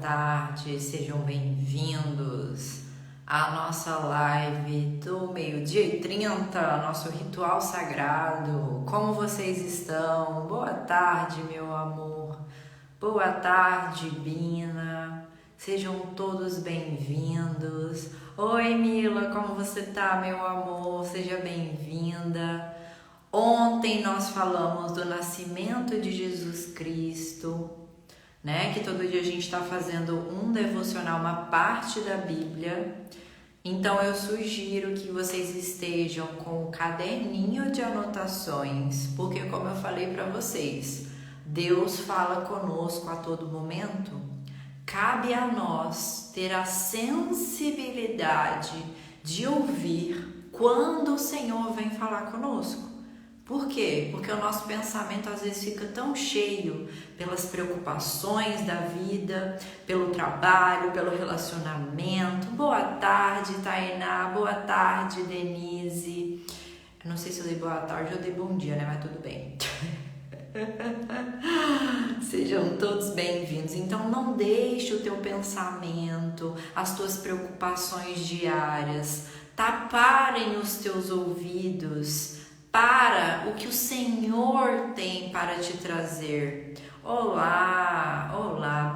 tarde, sejam bem-vindos à nossa live do 12h30, nosso ritual sagrado. Como vocês estão? Boa tarde, meu amor. Boa tarde, Bina. Sejam todos bem-vindos. Oi, Mila, como você tá, meu amor? Seja bem-vinda. Ontem nós falamos do nascimento de Jesus Cristo, né? Que todo dia a gente está fazendo um devocional, uma parte da Bíblia. Então eu sugiro que vocês estejam com um caderninho de anotações, porque como eu falei para vocês, Deus fala conosco a todo momento. Cabe a nós ter a sensibilidade de ouvir quando o Senhor vem falar conosco. Por quê? Porque o nosso pensamento às vezes fica tão cheio pelas preocupações da vida, pelo trabalho, pelo relacionamento. Boa tarde, Tainá. Boa tarde, Denise. Eu não sei se eu dei boa tarde ou dei bom dia, né? Mas tudo bem. Sejam todos bem-vindos. Então não deixe o teu pensamento, as tuas preocupações diárias taparem os teus ouvidos para o que o Senhor tem para te trazer. Olá,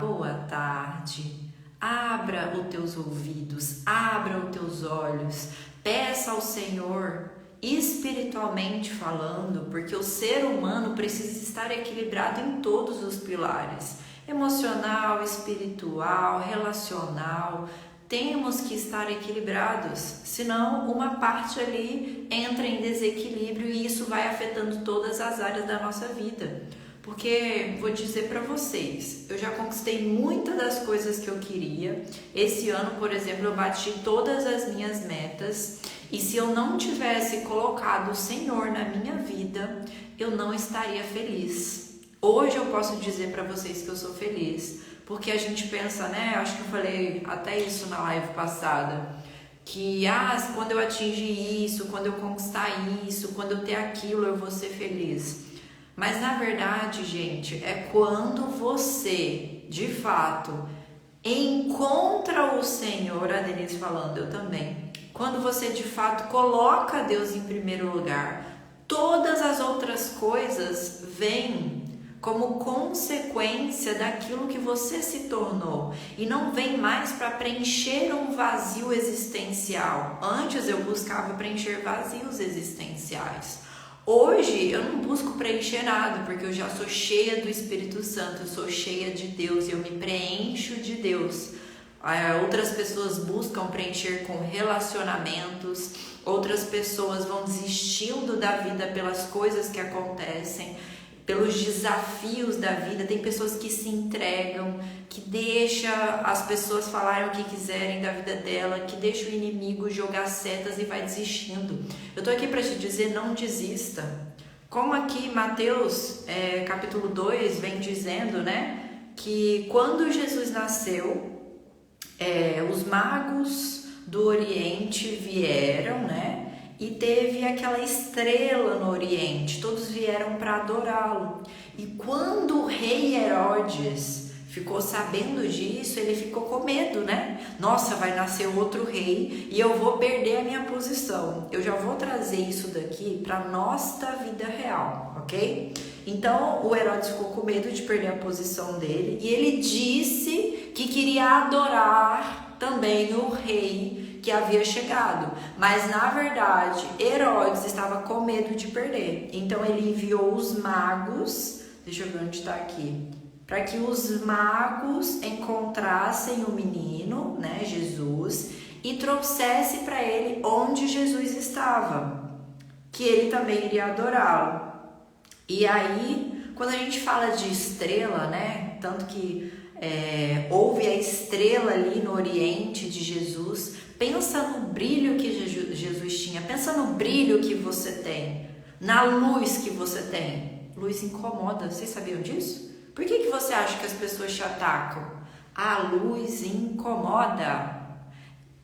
boa tarde. Abra os teus ouvidos, abra os teus olhos, peça ao Senhor, espiritualmente falando, porque o ser humano precisa estar equilibrado em todos os pilares, emocional, espiritual, relacional. Temos que estar equilibrados, senão uma parte ali entra em desequilíbrio e isso vai afetando todas as áreas da nossa vida. Porque vou dizer para vocês, eu já conquistei muitas das coisas que eu queria. Esse ano, por exemplo, eu bati todas as minhas metas e se eu não tivesse colocado o Senhor na minha vida, eu não estaria feliz. Hoje eu posso dizer para vocês que eu sou feliz. Porque a gente pensa, né? Acho que eu falei até isso na live passada, que quando eu atingir isso, quando eu conquistar isso, quando eu ter aquilo, eu vou ser feliz. Mas na verdade, gente, é quando você, de fato, encontra o Senhor, a Denise falando, eu também. Quando você, de fato, coloca Deus em primeiro lugar, todas as outras coisas vêm como consequência daquilo que você se tornou e não vem mais para preencher um vazio existencial. Antes eu buscava preencher vazios existenciais. Hoje eu não busco preencher nada, porque eu já sou cheia do Espírito Santo, eu sou cheia de Deus e eu me preencho de Deus. Outras pessoas buscam preencher com relacionamentos, outras pessoas vão desistindo da vida pelas coisas que acontecem, pelos desafios da vida. Tem pessoas que se entregam, que deixa as pessoas falarem o que quiserem da vida dela, que deixa o inimigo jogar setas e vai desistindo. Eu tô aqui para te dizer, não desista. Como aqui Mateus capítulo 2 vem dizendo, né, que quando Jesus nasceu, os magos do Oriente vieram, né, e teve aquela estrela no Oriente, todos vieram para adorá-lo. E quando o rei Herodes ficou sabendo disso, ele ficou com medo, né? Nossa, vai nascer outro rei e eu vou perder a minha posição. Eu já vou trazer isso daqui para nossa vida real, ok? Então o Herodes ficou com medo de perder a posição dele e ele disse que queria adorar também o rei que havia chegado, mas na verdade Herodes estava com medo de perder, então ele enviou os magos, deixa eu ver onde está aqui, para que os magos encontrassem o menino, né, Jesus, e trouxesse para ele onde Jesus estava, que ele também iria adorá-lo. E aí, quando a gente fala de estrela, né, tanto que houve a estrela ali no Oriente de Jesus, pensa no brilho que Jesus tinha, pensa no brilho que você tem, na luz que você tem. Luz incomoda, vocês sabiam disso? Por que você acha que as pessoas te atacam? A luz incomoda.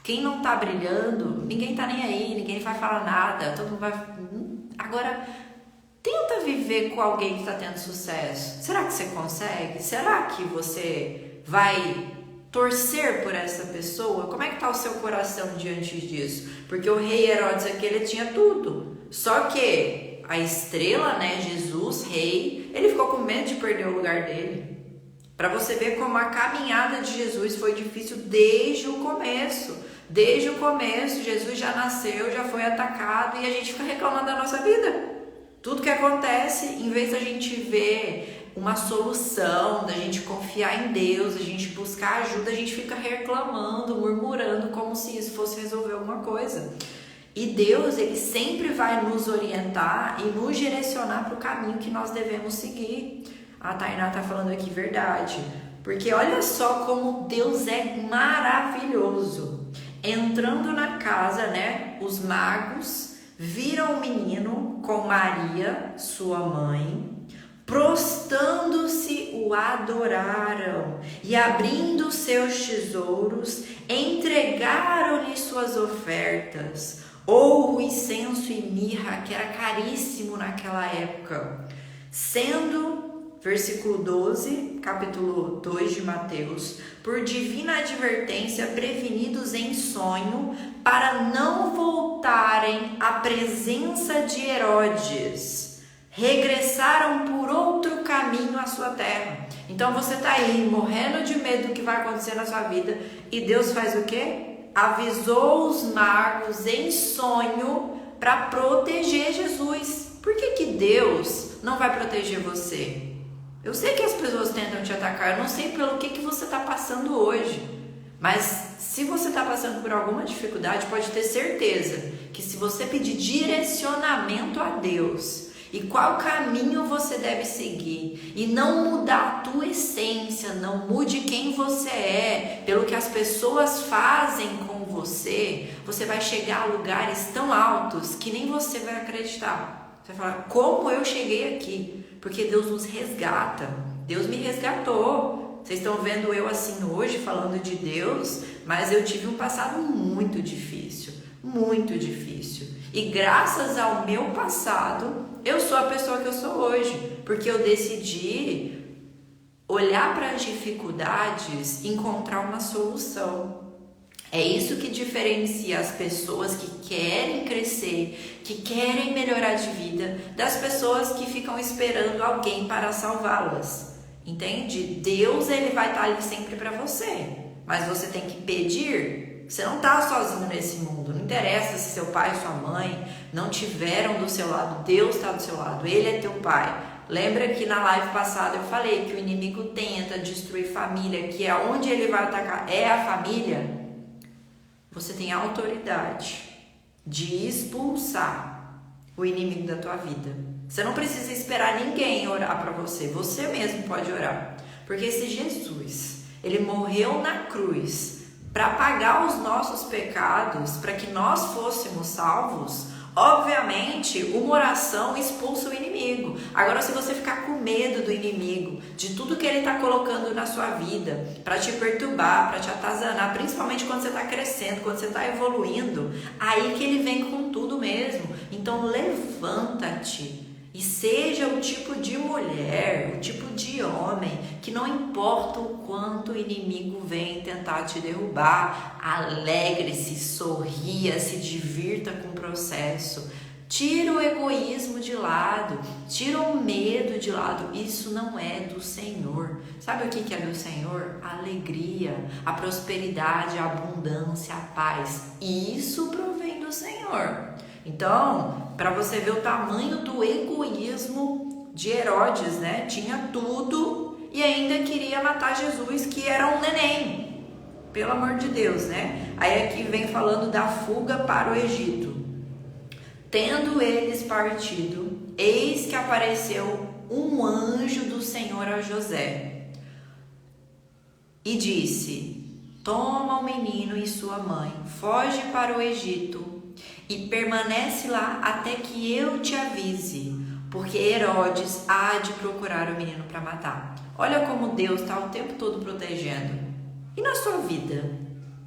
Quem não tá brilhando, ninguém tá nem aí, ninguém vai falar nada, todo mundo vai... Agora, tenta viver com alguém que está tendo sucesso. Será que você consegue? Será que você vai torcer por essa pessoa? Como é que está o seu coração diante disso? Porque o rei Herodes aqui, ele tinha tudo. Só que a estrela, né, Jesus, rei, ele ficou com medo de perder o lugar dele. Para você ver como a caminhada de Jesus foi difícil desde o começo. Desde o começo, Jesus já nasceu, já foi atacado e a gente fica reclamando da nossa vida. Tudo que acontece, em vez da gente ver uma solução, da gente confiar em Deus, da gente buscar ajuda, a gente fica reclamando, murmurando, como se isso fosse resolver alguma coisa. E Deus, ele sempre vai nos orientar e nos direcionar para o caminho que nós devemos seguir. A Tainá está falando aqui verdade. Porque olha só como Deus é maravilhoso. Entrando na casa, né, os magos viram o menino com Maria, sua mãe, prostando-se o adoraram e abrindo seus tesouros, entregaram-lhe suas ofertas, ouro, incenso e mirra, que era caríssimo naquela época, sendo, versículo 12, capítulo 2 de Mateus, por divina advertência, prevenidos em sonho, para não voltarem à presença de Herodes, regressaram por outro caminho à sua terra. Então você está aí morrendo de medo do que vai acontecer na sua vida, e Deus faz o quê? Avisou os magos em sonho para proteger Jesus. Por que Deus não vai proteger você? Eu sei que as pessoas tentam te atacar, eu não sei pelo que você está passando hoje, mas se você está passando por alguma dificuldade, pode ter certeza que se você pedir direcionamento a Deus e qual caminho você deve seguir e não mudar a tua essência, não mude quem você é pelo que as pessoas fazem com você, você vai chegar a lugares tão altos que nem você vai acreditar. Você vai falar, como eu cheguei aqui? Porque Deus nos resgata. Deus me resgatou. Vocês estão vendo eu assim hoje falando de Deus, mas eu tive um passado muito difícil, muito difícil. E graças ao meu passado, eu sou a pessoa que eu sou hoje, porque eu decidi olhar para as dificuldades e encontrar uma solução. É isso que diferencia as pessoas que querem crescer, que querem melhorar de vida, das pessoas que ficam esperando alguém para salvá-las. Entende? Deus, ele vai estar ali sempre para você, mas você tem que pedir. Você não está sozinho nesse mundo. Não interessa se seu pai e sua mãe não tiveram do seu lado. Deus está do seu lado. Ele é teu pai. Lembra que na live passada eu falei que o inimigo tenta destruir família, que é onde ele vai atacar é a família. Você tem a autoridade de expulsar o inimigo da tua vida. Você não precisa esperar ninguém orar para você. Você mesmo pode orar. Porque se Jesus, ele morreu na cruz para pagar os nossos pecados, para que nós fôssemos salvos, obviamente, uma oração expulsa o inimigo. Agora, se você ficar com medo do inimigo, de tudo que ele está colocando na sua vida, para te perturbar, para te atazanar, principalmente quando você está crescendo, quando você está evoluindo, aí que ele vem com tudo mesmo. Então, levanta-te e seja o tipo de mulher, o tipo de homem, que não importa o quanto o inimigo vem tentar te derrubar, alegre-se, sorria, se divirta com o processo. Tira o egoísmo de lado, tira o medo de lado. Isso não é do Senhor. Sabe o que é do Senhor? A alegria, a prosperidade, a abundância, a paz. Isso provém do Senhor. Então, para você ver o tamanho do egoísmo de Herodes, né? Tinha tudo e ainda queria matar Jesus, que era um neném. Pelo amor de Deus, né? Aí aqui vem falando da fuga para o Egito. Tendo eles partido, eis que apareceu um anjo do Senhor a José e disse: toma o menino e sua mãe, foge para o Egito e permanece lá até que eu te avise, porque Herodes há de procurar o menino para matar. Olha como Deus está o tempo todo protegendo. E na sua vida?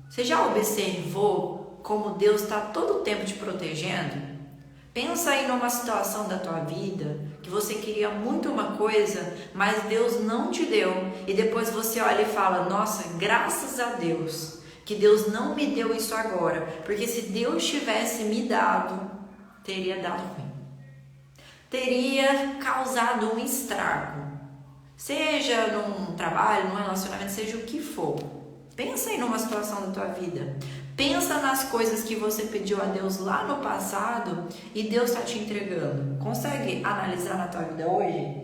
Você já observou como Deus está todo o tempo te protegendo? Pensa aí numa situação da tua vida que você queria muito uma coisa, mas Deus não te deu, e depois você olha e fala: nossa, graças a Deus que Deus não me deu isso agora, porque se Deus tivesse me dado, teria dado ruim, teria causado um estrago, seja num trabalho, num relacionamento, seja o que for. Pensa aí numa situação da tua vida, pensa nas coisas que você pediu a Deus lá no passado e Deus está te entregando. Consegue analisar na tua vida hoje?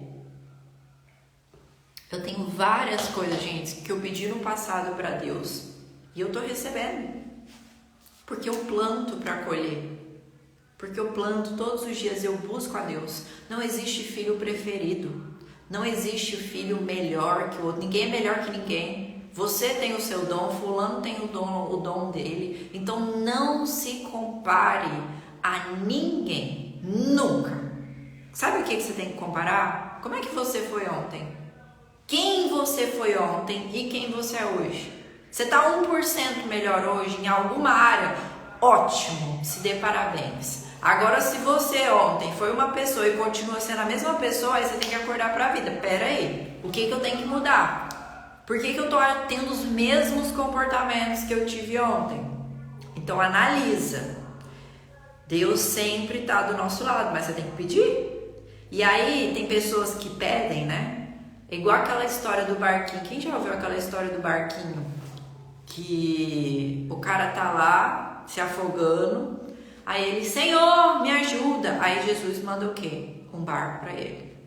Eu tenho várias coisas, gente, que eu pedi no passado para Deus e eu tô recebendo, porque eu planto para colher. Porque eu planto todos os dias, eu busco a Deus. Não existe filho preferido. Não existe filho melhor que o outro. Ninguém é melhor que ninguém. Você tem o seu dom, fulano tem o dom dele. Então não se compare a ninguém. Nunca. Sabe o que você tem que comparar? Como é que você foi ontem? Quem você foi ontem e quem você é hoje? Você está 1% melhor hoje em alguma área? Ótimo, se dê parabéns. Agora, se você ontem foi uma pessoa e continua sendo a mesma pessoa, aí você tem que acordar para a vida. Pera aí, o que eu tenho que mudar? Por que eu estou tendo os mesmos comportamentos que eu tive ontem? Então, analisa. Deus sempre está do nosso lado, mas você tem que pedir. E aí, tem pessoas que pedem, né? É igual aquela história do barquinho. Quem já ouviu aquela história do barquinho? Que o cara tá lá se afogando, aí ele: Senhor, me ajuda. Aí Jesus manda o quê? Um barco para ele.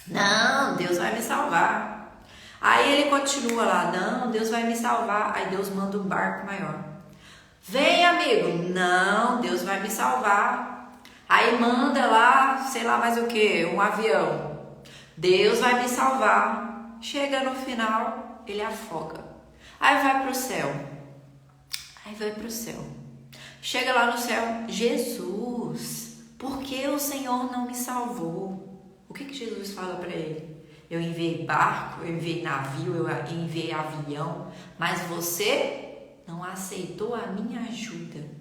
Não, Deus vai me salvar. Aí ele continua lá: não, Deus vai me salvar. Aí Deus manda um barco maior. Vem, amigo. Não, Deus vai me salvar. Aí manda lá, sei lá mais o que, um avião. Deus vai me salvar. Chega no final, ele afoga. Aí vai pro céu. Chega lá no céu: Jesus, por que o Senhor não me salvou? O que Jesus fala para ele? Eu enviei barco, eu enviei navio, eu enviei avião, mas você não aceitou a minha ajuda.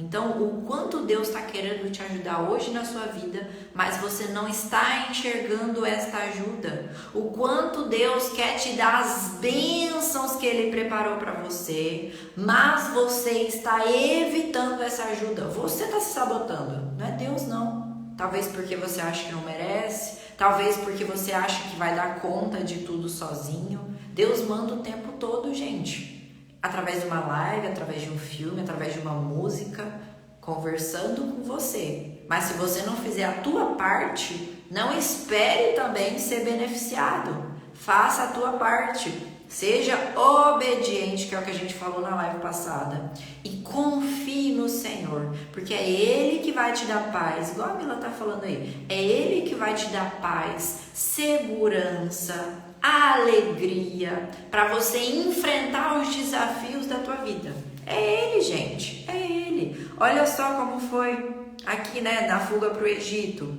Então, o quanto Deus está querendo te ajudar hoje na sua vida, mas você não está enxergando esta ajuda. O quanto Deus quer te dar as bênçãos que Ele preparou para você, mas você está evitando essa ajuda. Você está se sabotando, não é Deus não. Talvez porque você acha que não merece, talvez porque você acha que vai dar conta de tudo sozinho. Deus manda o tempo todo, gente. Através de uma live, através de um filme, através de uma música, conversando com você. Mas se você não fizer a tua parte, não espere também ser beneficiado. Faça a tua parte. Seja obediente, que é o que a gente falou na live passada. E confie no Senhor, porque é Ele que vai te dar paz. Igual a Mila tá falando aí. É Ele que vai te dar paz, segurança, alegria para você enfrentar os desafios da tua vida. É Ele, gente, é Ele. Olha só como foi aqui, né, na fuga para o Egito.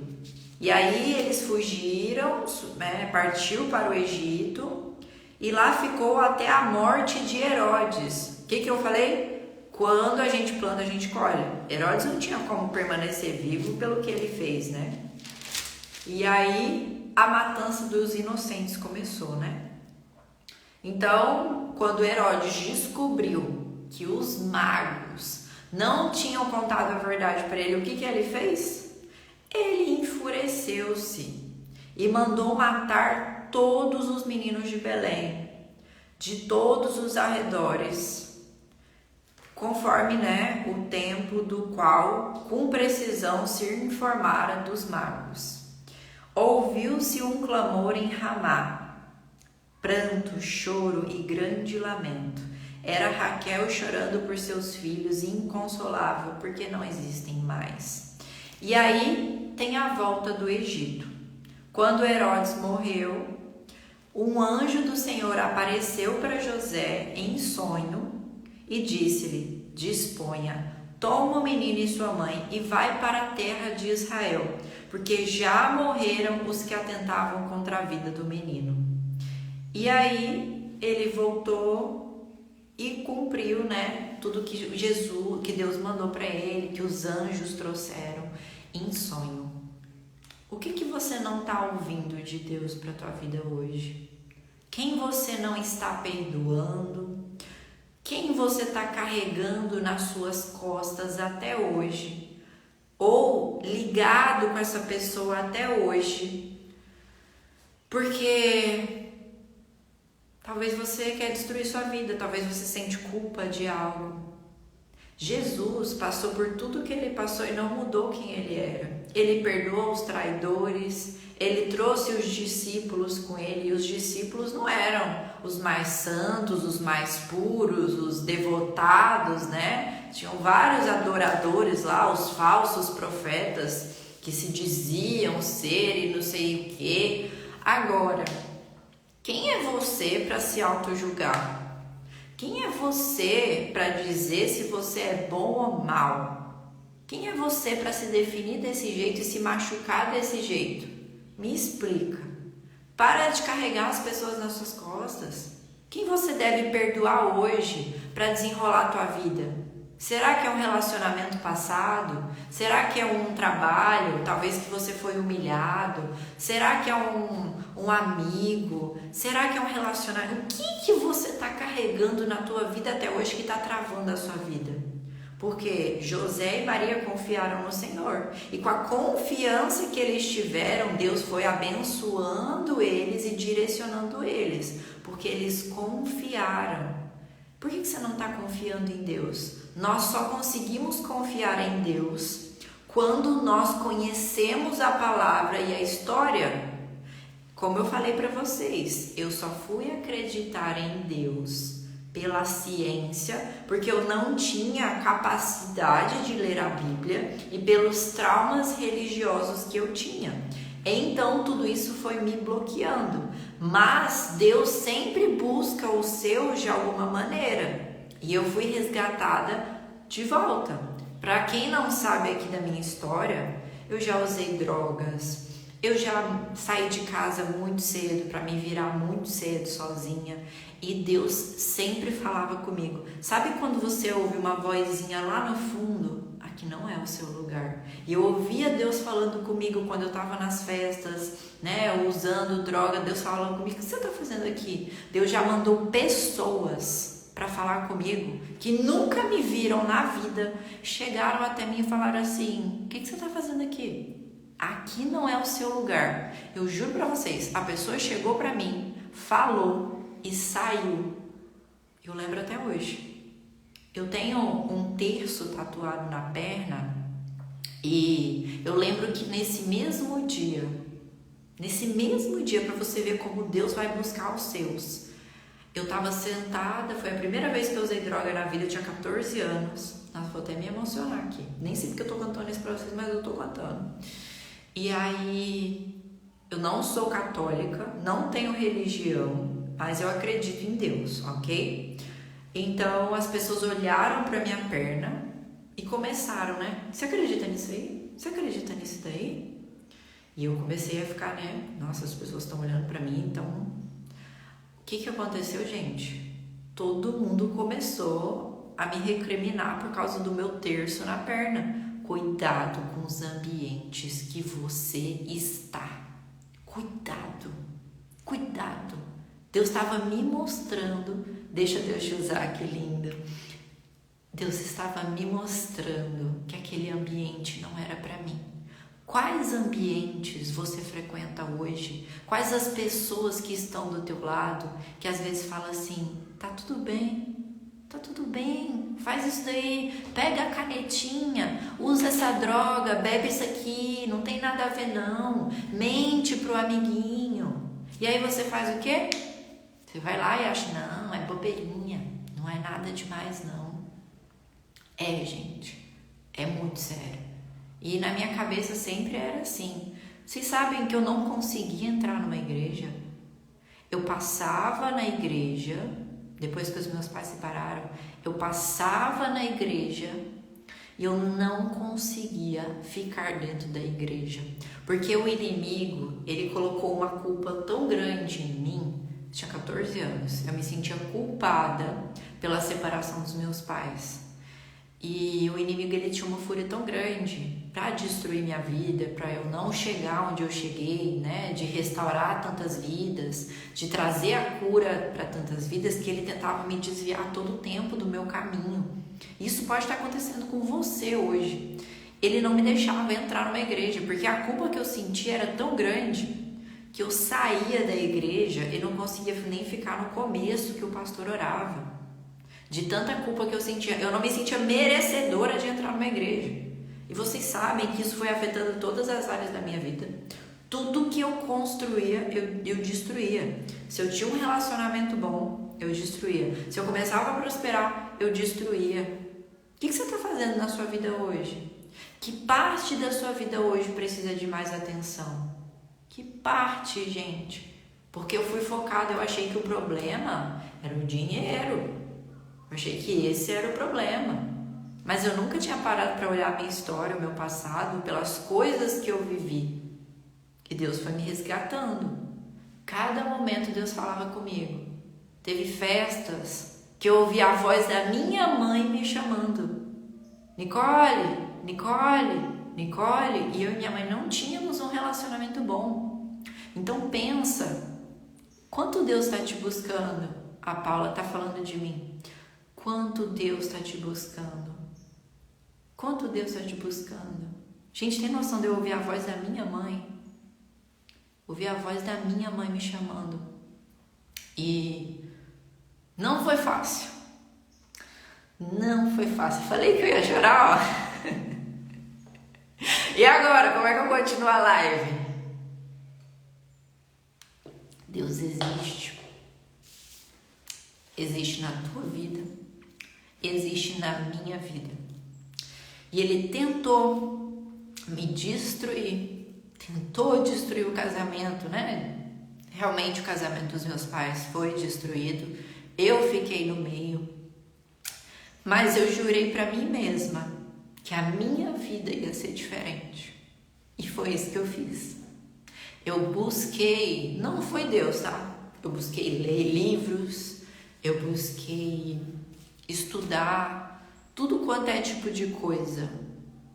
E aí eles fugiram, né, partiu para o Egito e lá ficou até a morte de Herodes. O que eu falei? Quando a gente planta, a gente colhe. Herodes não tinha como permanecer vivo pelo que ele fez, né? E aí a matança dos inocentes começou, né? Então, quando Herodes descobriu que os magos não tinham contado a verdade para ele, o que ele fez? Ele enfureceu-se e mandou matar todos os meninos de Belém, de todos os arredores, conforme, né, o tempo do qual, com precisão, se informara dos magos. Ouviu-se um clamor em Ramá, pranto, choro e grande lamento. Era Raquel chorando por seus filhos, inconsolável, porque não existem mais. E aí tem a volta do Egito. Quando Herodes morreu, um anjo do Senhor apareceu para José em sonho e disse-lhe: disponha, toma o menino e sua mãe e vai para a terra de Israel, porque já morreram os que atentavam contra a vida do menino. E aí ele voltou e cumpriu, né, tudo que Deus mandou para ele, que os anjos trouxeram em sonho. O que você não está ouvindo de Deus para a tua vida hoje? Quem você não está perdoando? Quem você está carregando nas suas costas até hoje? Ou ligado com essa pessoa até hoje? Porque talvez você quer destruir sua vida, talvez você sente culpa de algo. Jesus passou por tudo que ele passou e não mudou quem ele era. Ele perdoou os traidores, ele trouxe os discípulos com ele, e os discípulos não eram os mais santos, os mais puros, os devotados, né? Tinham vários adoradores lá, os falsos profetas que se diziam ser e não sei o quê. Agora, quem é você para se auto-julgar? Quem é você para dizer se você é bom ou mal? Quem é você para se definir desse jeito e se machucar desse jeito? Me explica. Para de carregar as pessoas nas suas costas. Quem você deve perdoar hoje para desenrolar a tua vida? Será que é um relacionamento passado? Será que é um trabalho, talvez que você foi humilhado? Será que é um amigo? Será que é um relacionamento? O que você está carregando na tua vida até hoje que está travando a sua vida? Porque José e Maria confiaram no Senhor. E com a confiança que eles tiveram, Deus foi abençoando eles e direcionando eles. Porque eles confiaram. Por que você não está confiando em Deus? Nós só conseguimos confiar em Deus quando nós conhecemos a palavra e a história. Como eu falei para vocês, eu só fui acreditar em Deus pela ciência, porque eu não tinha capacidade de ler a Bíblia e pelos traumas religiosos que eu tinha. Então tudo isso foi me bloqueando. Mas Deus sempre busca o seu de alguma maneira. E eu fui resgatada de volta. Para quem não sabe aqui da minha história, eu já usei drogas. Eu já saí de casa muito cedo para me virar muito cedo sozinha. E Deus sempre falava comigo. Sabe quando você ouve uma vozinha lá no fundo? Aqui não é o seu lugar. E eu ouvia Deus falando comigo quando eu estava nas festas, né, usando droga. Deus falando comigo, o que você está fazendo aqui? Deus já mandou pessoas para falar comigo que nunca me viram na vida. Chegaram até mim e falaram assim, o que você está fazendo aqui? Aqui não é o seu lugar. Eu juro para vocês, a pessoa chegou para mim, falou e saiu. Eu lembro até hoje. Eu tenho um terço tatuado na perna e eu lembro que nesse mesmo dia, para você ver como Deus vai buscar os seus, eu tava sentada, foi a primeira vez que eu usei droga na vida, eu tinha 14 anos. Nossa, vou até me emocionar aqui. Nem sei porque eu tô contando isso pra vocês, mas eu tô contando. E aí, eu não sou católica, não tenho religião, mas eu acredito em Deus, ok? Então, as pessoas olharam pra minha perna e começaram, né? Você acredita nisso aí? Você acredita nisso daí? E eu comecei a ficar, né? Nossa, as pessoas estão olhando pra mim, então... O que aconteceu, gente? Todo mundo começou a me recriminar por causa do meu terço na perna. Cuidado com os ambientes que você está. Cuidado. Deus estava me mostrando. Deixa Deus te usar, que lindo. Deus estava me mostrando que aquele ambiente não era para mim. Quais ambientes você frequenta hoje? Quais as pessoas que estão do teu lado, que às vezes falam assim, tá tudo bem, faz isso daí, pega a canetinha, usa essa droga, bebe isso aqui, não tem nada a ver não, mente pro amiguinho. E aí você faz o quê? Você vai lá e acha, não, é bobeirinha, não é nada demais não. É, gente, é muito sério. E na minha cabeça sempre era assim. Vocês sabem que eu não conseguia entrar numa igreja? Eu passava na igreja, depois que os meus pais se separaram, eu passava na igreja e eu não conseguia ficar dentro da igreja. Porque o inimigo, ele colocou uma culpa tão grande em mim, eu tinha 14 anos, eu me sentia culpada pela separação dos meus pais. E o inimigo, ele tinha uma fúria tão grande para destruir minha vida, para eu não chegar onde eu cheguei, né? De restaurar tantas vidas, de trazer a cura para tantas vidas, que ele tentava me desviar todo o tempo do meu caminho. Isso pode estar acontecendo com você hoje. Ele não me deixava entrar numa igreja, porque a culpa que eu sentia era tão grande que eu saía da igreja e não conseguia nem ficar no começo que o pastor orava. De tanta culpa que eu sentia, eu não me sentia merecedora de entrar numa igreja. E vocês sabem que isso foi afetando todas as áreas da minha vida. Tudo que eu construía, eu destruía. Se eu tinha um relacionamento bom, eu destruía. Se eu começava a prosperar, eu destruía. O que você está fazendo na sua vida hoje? Que parte da sua vida hoje precisa de mais atenção? Que parte, gente? Porque eu fui focada, eu achei que o problema era o dinheiro. Eu achei que esse era o problema. Mas eu nunca tinha parado para olhar a minha história, o meu passado, pelas coisas que eu vivi. E Deus foi me resgatando. Cada momento Deus falava comigo. Teve festas que eu ouvi a voz da minha mãe me chamando. Nicole, Nicole, Nicole. E eu e minha mãe não tínhamos um relacionamento bom. Então pensa, quanto Deus está te buscando? A Paula está falando de mim. Quanto Deus está te buscando? Quanto Deus está te buscando? Gente, tem noção de eu ouvir a voz da minha mãe? Ouvir a voz da minha mãe me chamando. E não foi fácil. Não foi fácil. Falei que eu ia chorar, ó. E agora, como é que eu continuo a live? Deus existe. Existe na tua vida. Existe na minha vida. E ele tentou me destruir. Tentou destruir o casamento, né? Realmente o casamento dos meus pais foi destruído. Eu fiquei no meio. Mas eu jurei para mim mesma que a minha vida ia ser diferente. E foi isso que eu fiz. Eu busquei, não foi Deus, tá? Eu busquei ler livros, eu busquei estudar, tudo quanto é tipo de coisa.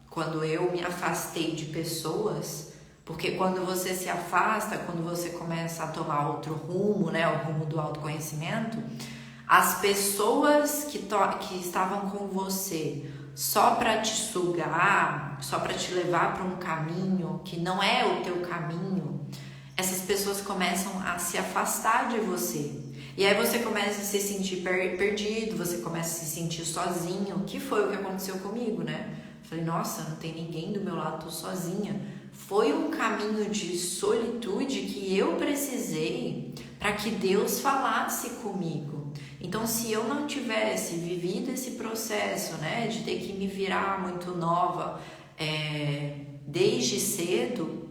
Quando eu me afastei de pessoas, porque quando você se afasta, quando você começa a tomar outro rumo, né, o rumo do autoconhecimento, as pessoas que estavam com você só para te sugar, só para te levar para um caminho que não é o teu caminho, essas pessoas começam a se afastar de você. E aí você começa a se sentir perdido, você começa a se sentir sozinho, que foi o que aconteceu comigo, né? Falei, nossa, não tem ninguém do meu lado, tô sozinha. Foi um caminho de solitude que eu precisei para que Deus falasse comigo. Então, se eu não tivesse vivido esse processo, né, de ter que me virar muito nova desde cedo,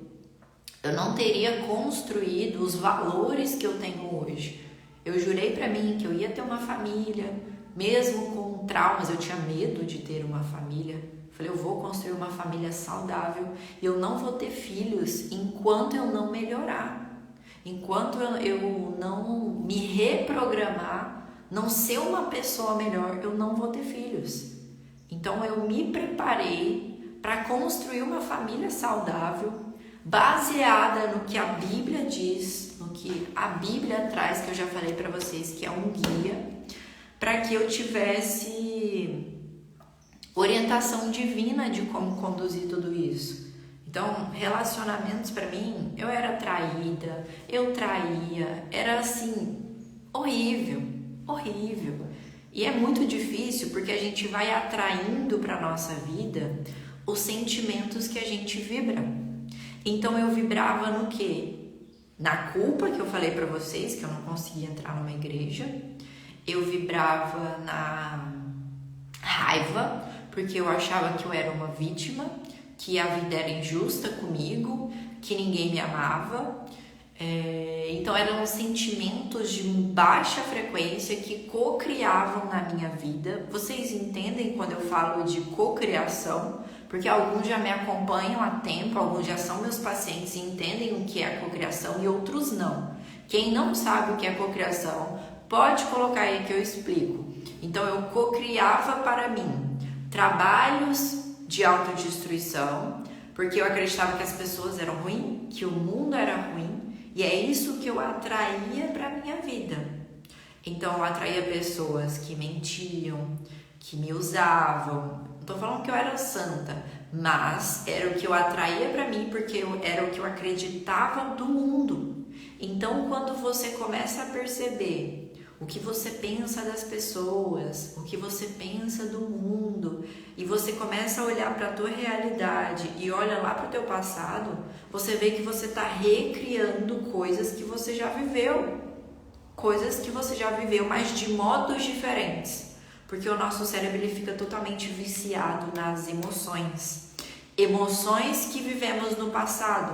eu não teria construído os valores que eu tenho hoje. Eu jurei para mim que eu ia ter uma família, mesmo com traumas, eu tinha medo de ter uma família. Falei, eu vou construir uma família saudável e eu não vou ter filhos enquanto eu não melhorar. Enquanto eu não me reprogramar, não ser uma pessoa melhor, eu não vou ter filhos. Então eu me preparei para construir uma família saudável, baseada no que a Bíblia diz, no que a Bíblia traz, que eu já falei para vocês, que é um guia, para que eu tivesse orientação divina de como conduzir tudo isso. Então, relacionamentos para mim, eu era traída, eu traía, era assim, horrível, horrível. E é muito difícil porque a gente vai atraindo para nossa vida os sentimentos que a gente vibra. Então eu vibrava no quê? Na culpa, que eu falei para vocês, que eu não conseguia entrar numa igreja. Eu vibrava na raiva, porque eu achava que eu era uma vítima, que a vida era injusta comigo, que ninguém me amava. Então eram sentimentos de baixa frequência que co-criavam na minha vida. Vocês entendem quando eu falo de co-criação? Porque alguns já me acompanham há tempo, alguns já são meus pacientes e entendem o que é a cocriação e outros não. Quem não sabe o que é cocriação, pode colocar aí que eu explico. Então eu cocriava para mim trabalhos de autodestruição, porque eu acreditava que as pessoas eram ruins, que o mundo era ruim, e é isso que eu atraía para minha vida. Então eu atraía pessoas que mentiam, que me usavam. Não tô falando que eu era santa, mas era o que eu atraía para mim, porque era o que eu acreditava do mundo. Então quando você começa a perceber o que você pensa das pessoas, o que você pensa do mundo, e você começa a olhar para a tua realidade e olha lá para o teu passado, você vê que você está recriando coisas que você já viveu. Coisas que você já viveu, mas de modos diferentes. Porque o nosso cérebro ele fica totalmente viciado nas emoções. Emoções que vivemos no passado.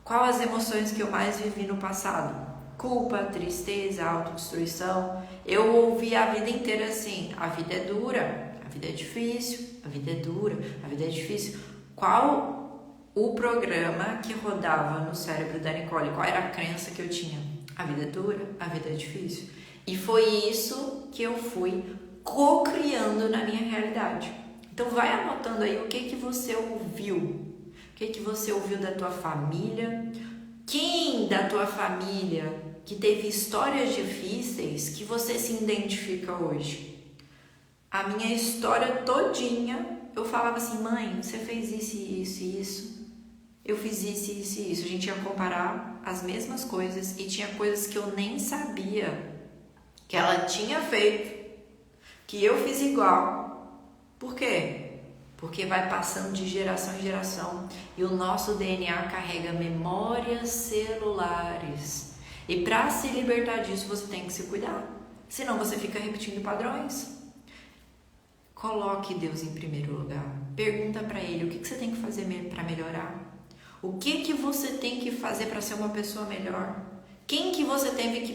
Qual as emoções que eu mais vivi no passado? Culpa, tristeza, autodestruição. Eu ouvi a vida inteira assim: a vida é dura, a vida é difícil, a vida é dura, a vida é difícil. Qual o programa que rodava no cérebro da Nicole? Qual era a crença que eu tinha? A vida é dura, a vida é difícil. E foi isso que eu fui co-criando na minha realidade. Então vai anotando aí o que você ouviu. O que você ouviu da tua família. Quem da tua família que teve histórias difíceis que você se identifica hoje? A minha história todinha, eu falava assim: mãe, você fez isso, isso e isso. Eu fiz isso, isso e isso. A gente ia comparar as mesmas coisas e tinha coisas que eu nem sabia que ela tinha feito, que eu fiz igual. Por quê? Porque vai passando de geração em geração e o nosso DNA carrega memórias celulares. E para se libertar disso, você tem que se cuidar. Senão você fica repetindo padrões. Coloque Deus em primeiro lugar. Pergunta para Ele o que você tem que fazer para melhorar. O que você tem que fazer para ser uma pessoa melhor? Quem que você tem que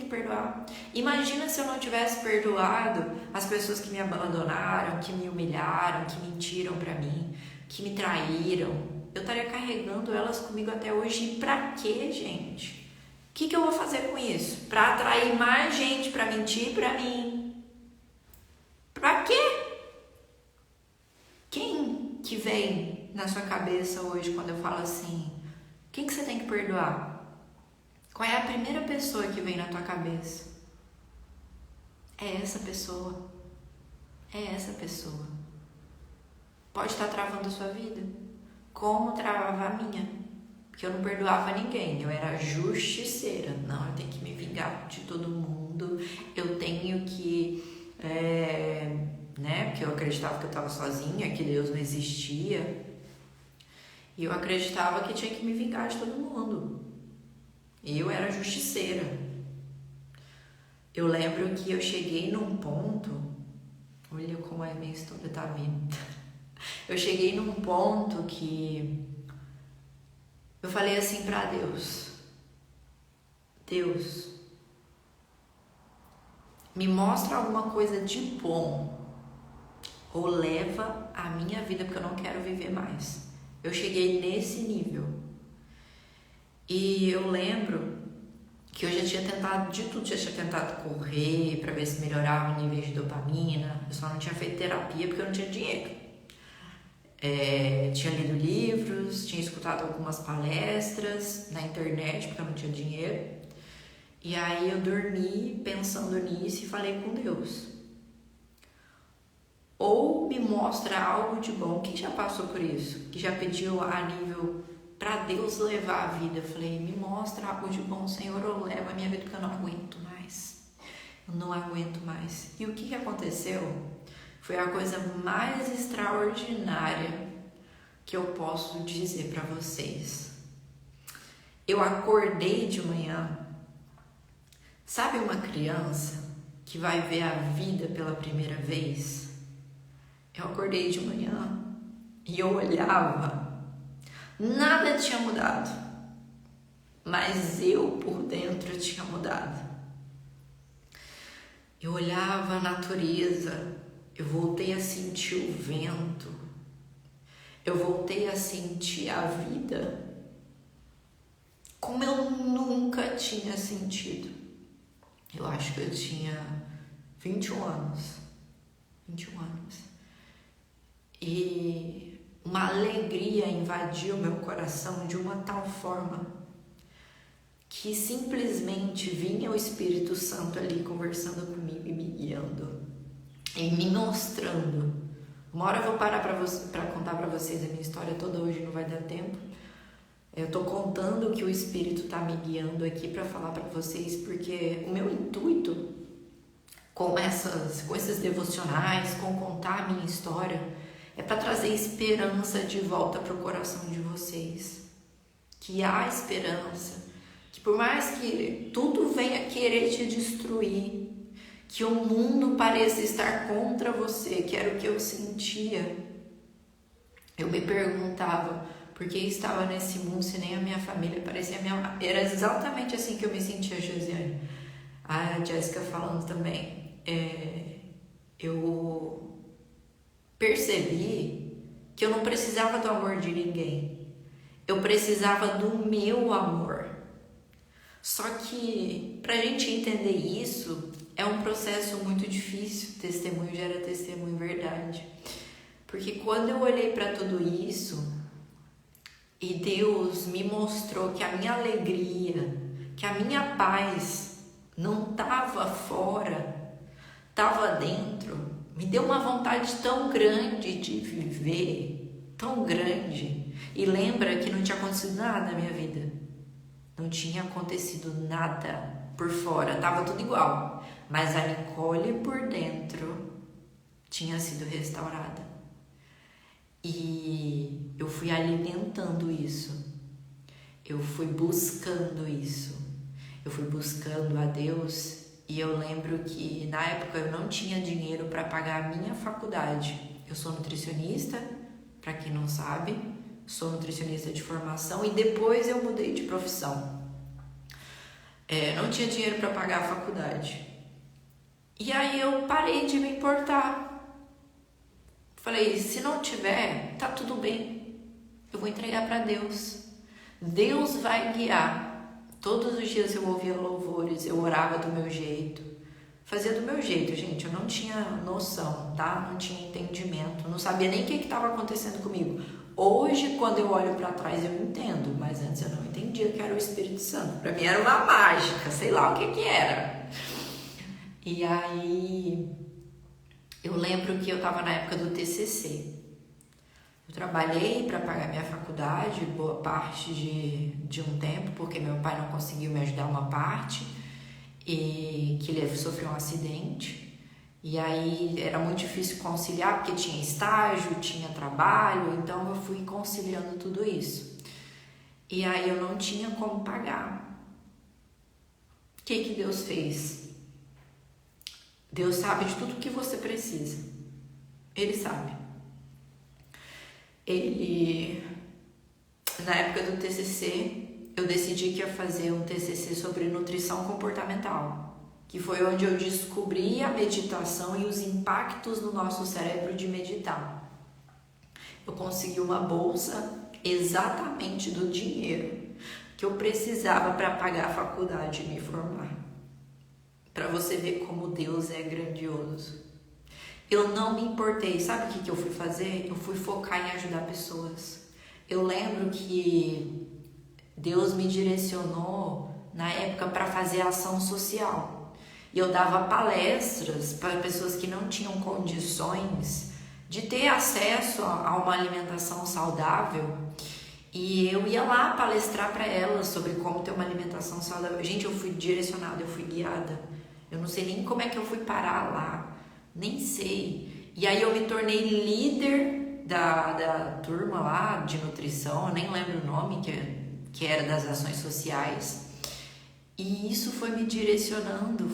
perdoar? Imagina se eu não tivesse perdoado as pessoas que me abandonaram, que me humilharam, que mentiram para mim, que me traíram. Eu estaria carregando elas comigo até hoje. E pra quê, gente? O que eu vou fazer com isso? Para atrair mais gente para mentir para mim? Pra quê? Quem que vem na sua cabeça hoje quando eu falo assim: quem que você tem que perdoar? Qual é a primeira pessoa que vem na tua cabeça? É essa pessoa. É essa pessoa. Pode estar travando a sua vida, como travava a minha. Porque eu não perdoava ninguém, eu era justiceira. Não, eu tenho que me vingar de todo mundo, eu tenho que... Porque eu acreditava que eu estava sozinha, que Deus não existia. E eu acreditava que tinha que me vingar de todo mundo. Eu era justiceira. Eu lembro que eu cheguei num ponto... Olha como a minha história tá vindo. Eu cheguei num ponto que... eu falei assim pra Deus: Deus, me mostra alguma coisa de bom, ou leva a minha vida, porque eu não quero viver mais. Eu cheguei nesse nível. E eu lembro que eu já tinha tentado de tudo. Já tinha tentado correr para ver se melhorava o nível de dopamina. Eu só não tinha feito terapia porque eu não tinha dinheiro. Tinha lido livros, tinha escutado algumas palestras na internet porque eu não tinha dinheiro. E aí eu dormi pensando nisso e falei com Deus: ou me mostra algo de bom. Quem já passou por isso? Que já pediu a nível para Deus levar a vida? Eu falei: me mostra algo de bom, Senhor, ou leva a minha vida, porque eu não aguento mais. Eu não aguento mais. E o que aconteceu? Foi a coisa mais extraordinária que eu posso dizer para vocês. Eu acordei de manhã. Sabe uma criança que vai ver a vida pela primeira vez? Eu acordei de manhã e eu olhava, nada tinha mudado, mas eu por dentro tinha mudado. Eu olhava a natureza, eu voltei a sentir o vento, eu voltei a sentir a vida como eu nunca tinha sentido. Eu acho que eu tinha 21 anos. E uma alegria invadiu meu coração de uma tal forma que simplesmente vinha o Espírito Santo ali conversando comigo e me guiando e me mostrando. Uma hora eu vou parar para contar para vocês a minha história toda, hoje não vai dar tempo. Eu tô contando que o Espírito tá me guiando aqui para falar para vocês, porque o meu intuito com esses devocionais, com contar a minha história, é para trazer esperança de volta para o coração de vocês. Que há esperança, que por mais que tudo venha querer te destruir, que o mundo pareça estar contra você, que era o que eu sentia, eu me perguntava por que estava nesse mundo se nem a minha família parecia minha. Era exatamente assim que eu me sentia, Josiane. A Jéssica falando também. Eu percebi que eu não precisava do amor de ninguém. Eu precisava do meu amor. Só que pra gente entender isso é um processo muito difícil. Testemunho gera testemunho, verdade. Porque quando eu olhei para tudo isso e Deus me mostrou que a minha alegria, que a minha paz não estava fora, estava dentro, me deu uma vontade tão grande de viver, tão grande. E lembra que não tinha acontecido nada na minha vida. Não tinha acontecido nada por fora, estava tudo igual. Mas a Nicole por dentro tinha sido restaurada. E eu fui alimentando isso. Eu fui buscando isso. Eu fui buscando a Deus. E eu lembro que na época eu não tinha dinheiro para pagar a minha faculdade. Eu sou nutricionista, para quem não sabe, sou nutricionista de formação e depois eu mudei de profissão. Não tinha dinheiro para pagar a faculdade. E aí eu parei de me importar. Falei, se não tiver, tá tudo bem. Eu vou entregar para Deus. Deus vai guiar. Todos os dias eu ouvia louvores, eu orava do meu jeito. Fazia do meu jeito, gente. Eu não tinha noção, tá? Não tinha entendimento. Não sabia nem o que estava acontecendo comigo. Hoje, quando eu olho para trás, eu entendo. Mas antes eu não entendia que era o Espírito Santo. Para mim era uma mágica, sei lá o que era. E aí, eu lembro que eu estava na época do TCC. Eu trabalhei para pagar minha faculdade, boa parte de um tempo, porque meu pai não conseguiu me ajudar uma parte, e que ele sofreu um acidente. E aí era muito difícil conciliar, porque tinha estágio, tinha trabalho, então eu fui conciliando tudo isso. E aí eu não tinha como pagar. O que Deus fez? Deus sabe de tudo que você precisa. Ele sabe. Na época do TCC, eu decidi que ia fazer um TCC sobre nutrição comportamental, que foi onde eu descobri a meditação e os impactos no nosso cérebro de meditar. Eu consegui uma bolsa exatamente do dinheiro que eu precisava para pagar a faculdade e me formar. Para você ver como Deus é grandioso. Eu não me importei. Sabe o que eu fui fazer? Eu fui focar em ajudar pessoas. Eu lembro que Deus me direcionou na época para fazer ação social. E eu dava palestras para pessoas que não tinham condições de ter acesso a uma alimentação saudável. E eu ia lá palestrar para elas sobre como ter uma alimentação saudável. Gente, eu fui direcionada, eu fui guiada. Eu não sei nem como é que eu fui parar lá. Nem sei. E aí eu me tornei líder da turma lá de nutrição, eu nem lembro o nome, que era das ações sociais. E isso foi me direcionando.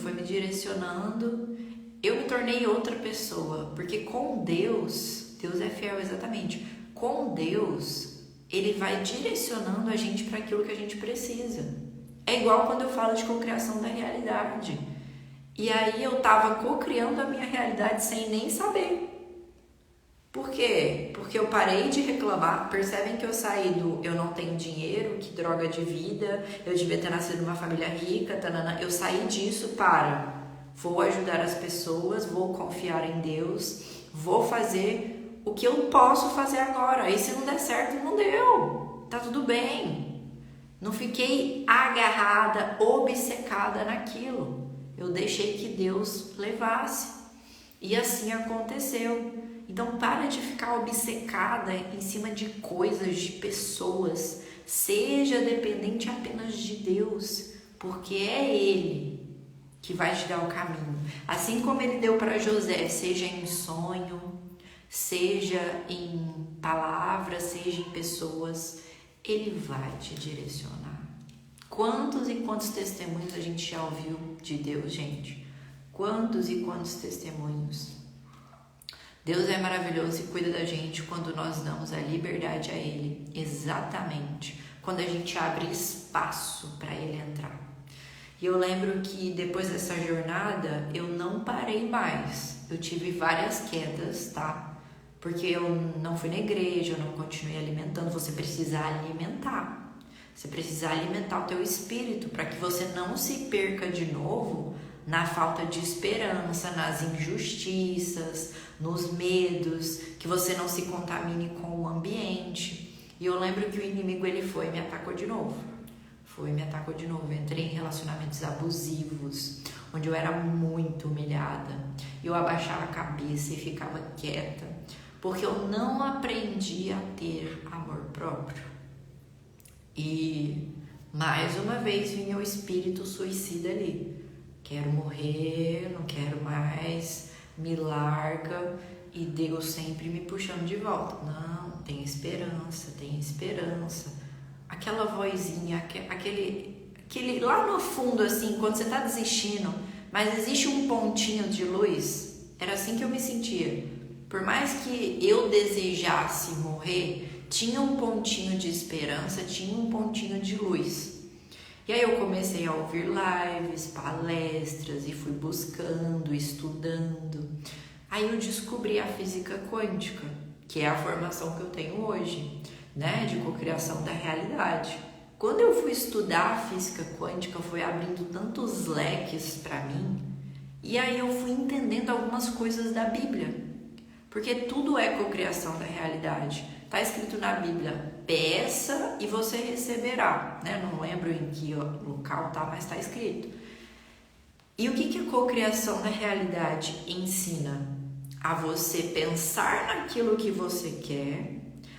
Eu me tornei outra pessoa, porque com Deus é fiel, exatamente. Com Deus, Ele vai direcionando a gente para aquilo que a gente precisa. É igual quando eu falo de cocriação da realidade. E aí eu tava cocriando a minha realidade sem nem saber. Por quê? Porque eu parei de reclamar. Percebem que eu saí do eu não tenho dinheiro, que droga de vida, eu devia ter nascido numa família rica, tanana. Eu saí disso para vou ajudar as pessoas, vou confiar em Deus, vou fazer o que eu posso fazer agora. E se não der certo, não deu. Tá tudo bem. Não fiquei agarrada, obcecada naquilo. Eu deixei que Deus levasse. E assim aconteceu. Então para de ficar obcecada em cima de coisas, de pessoas. Seja dependente apenas de Deus, porque é Ele que vai te dar o caminho. Assim como Ele deu para José, seja em sonho, seja em palavras, seja em pessoas, Ele vai te direcionar. Quantos e quantos testemunhos a gente já ouviu de Deus, gente? Quantos e quantos testemunhos? Deus é maravilhoso e cuida da gente quando nós damos a liberdade a Ele, exatamente, quando a gente abre espaço para Ele entrar. E eu lembro que depois dessa jornada, eu não parei mais, eu tive várias quedas, tá? Porque eu não fui na igreja, eu não continuei alimentando, você precisa alimentar. Você precisa alimentar o teu espírito para que você não se perca de novo na falta de esperança, nas injustiças, nos medos, que você não se contamine com o ambiente. E eu lembro que o inimigo ele foi e me atacou de novo. Entrei em relacionamentos abusivos, onde eu era muito humilhada. Eu abaixava a cabeça e ficava quieta, porque eu não aprendi a ter amor próprio. E mais uma vez vinha o espírito suicida ali. Quero morrer, não quero mais, me larga. E Deus sempre me puxando de volta. Não, tem esperança. Aquela vozinha, aquele lá no fundo assim, quando você tá desistindo, mas existe um pontinho de luz. Era assim que eu me sentia. Por mais que eu desejasse morrer, tinha um pontinho de esperança, tinha um pontinho de luz. E aí eu comecei a ouvir lives, palestras e fui buscando, estudando. Aí eu descobri a física quântica, que é a formação que eu tenho hoje, né, de cocriação da realidade. Quando eu fui estudar a física quântica, foi abrindo tantos leques para mim, e aí eu fui entendendo algumas coisas da Bíblia, porque tudo é cocriação da realidade. Está escrito na Bíblia, peça e você receberá, né? Não lembro em que local tá, mas está escrito. E o que a cocriação da realidade ensina? A você pensar naquilo que você quer,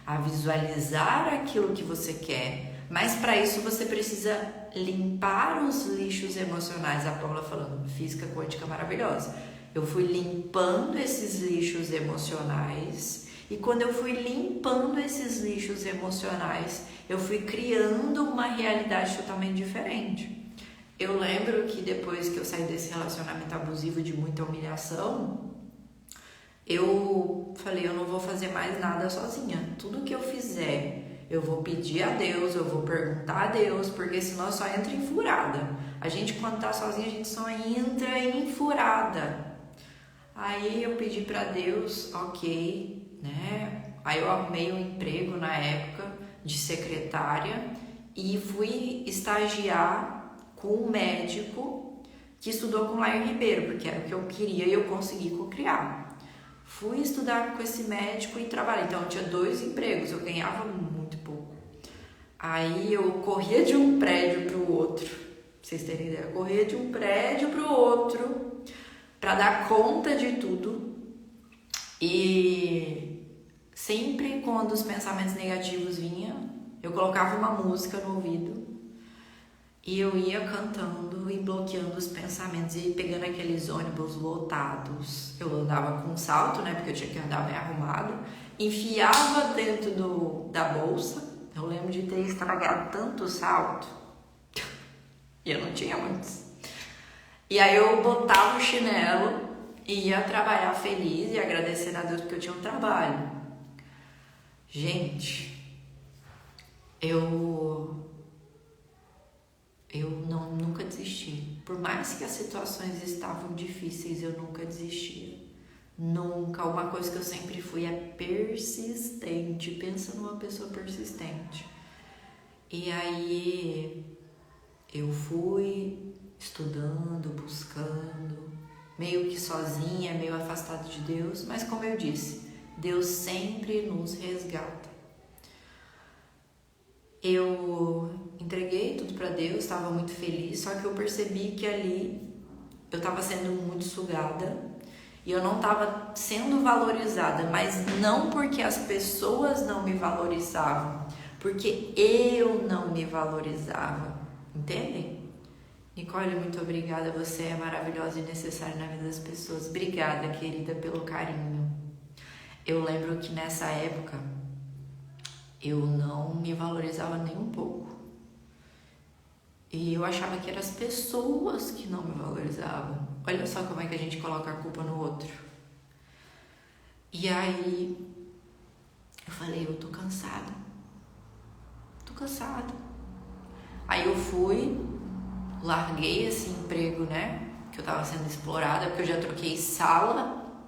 a visualizar aquilo que você quer, mas para isso você precisa limpar os lixos emocionais. A Paula falando, física quântica maravilhosa. Eu fui limpando esses lixos emocionais e quando eu fui limpando esses lixos emocionais, eu fui criando uma realidade totalmente diferente. Eu lembro que depois que eu saí desse relacionamento abusivo de muita humilhação, eu falei, eu não vou fazer mais nada sozinha. Tudo que eu fizer, eu vou pedir a Deus, eu vou perguntar a Deus, porque senão eu só entro em furada. A gente, quando tá sozinha, a gente só entra em furada. Aí eu pedi pra Deus, ok, né? Aí eu arrumei um emprego na época de secretária e fui estagiar com um médico que estudou com Laio Ribeiro, porque era o que eu queria e eu consegui cocriar. Fui estudar com esse médico e trabalhei. Então eu tinha 2 empregos, eu ganhava muito pouco. Aí eu corria de um prédio para o outro, pra vocês terem ideia, eu corria de um prédio para o outro para dar conta de tudo. E sempre quando os pensamentos negativos vinham, eu colocava uma música no ouvido e eu ia cantando e bloqueando os pensamentos e pegando aqueles ônibus lotados. Eu andava com salto, né, porque eu tinha que andar bem arrumado, enfiava dentro da bolsa. Eu lembro de ter estragado tanto salto e eu não tinha muitos. E aí eu botava o chinelo e ia trabalhar feliz e agradecendo a Deus porque eu tinha um trabalho. Gente, eu nunca desisti. Por mais que as situações estavam difíceis, eu nunca desistia. Nunca. Uma coisa que eu sempre fui é persistente. Pensa numa pessoa persistente. E aí eu fui estudando, buscando, meio que sozinha, meio afastada de Deus, mas como eu disse, Deus sempre nos resgata. Eu entreguei tudo para Deus, estava muito feliz, só que eu percebi que ali eu estava sendo muito sugada e eu não estava sendo valorizada, mas não porque as pessoas não me valorizavam, porque eu não me valorizava, entendem? Nicole, muito obrigada, você é maravilhosa e necessária na vida das pessoas. Obrigada, querida, pelo carinho. Eu lembro que nessa época eu não me valorizava nem um pouco. E eu achava que eram as pessoas que não me valorizavam. Olha só como é que a gente coloca a culpa no outro. E aí eu falei, eu tô cansada. Tô cansada. Aí eu fui, larguei esse emprego, né? Que eu tava sendo explorada, porque eu já troquei sala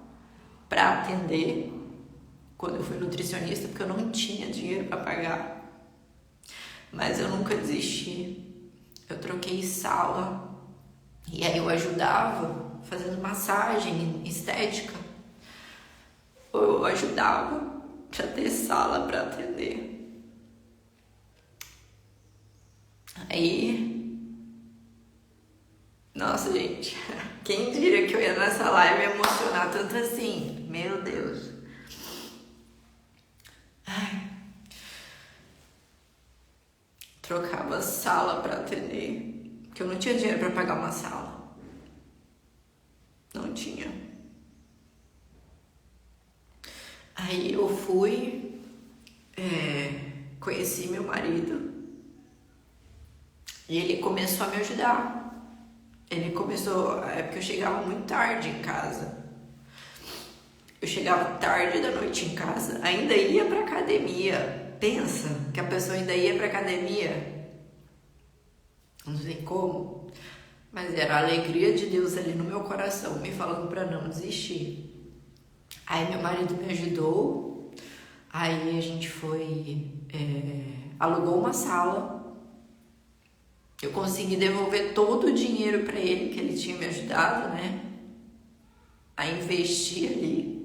pra atender quando eu fui nutricionista, porque eu não tinha dinheiro para pagar. Mas eu nunca desisti. Eu troquei sala e aí eu ajudava fazendo massagem estética. Ou eu ajudava para ter sala para atender. Aí, nossa, gente, quem diria que eu ia nessa live me emocionar tanto assim? Meu Deus. Ai. Trocava sala para atender, porque eu não tinha dinheiro para pagar uma sala. Não tinha. Aí eu fui, conheci meu marido e ele começou a me ajudar. Ele começou, porque eu chegava muito tarde em casa. Eu chegava tarde da noite em casa, ainda ia pra academia. Pensa que a pessoa ainda ia pra academia. Não sei como, mas era a alegria de Deus ali no meu coração, me falando pra não desistir. Aí meu marido me ajudou. Aí a gente foi, alugou uma sala. Eu consegui devolver todo o dinheiro pra ele, que ele tinha me ajudado, né? A investir ali.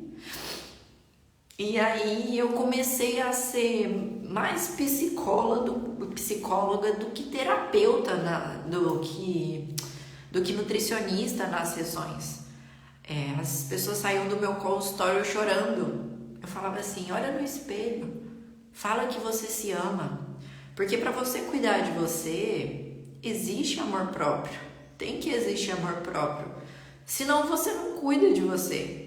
E aí eu comecei a ser mais psicóloga do que terapeuta, do que nutricionista nas sessões. As pessoas saíam do meu consultório chorando. Eu falava assim, olha no espelho, fala que você se ama. Porque para você cuidar de você, existe amor próprio. Tem que existir amor próprio. Senão você não cuida de você.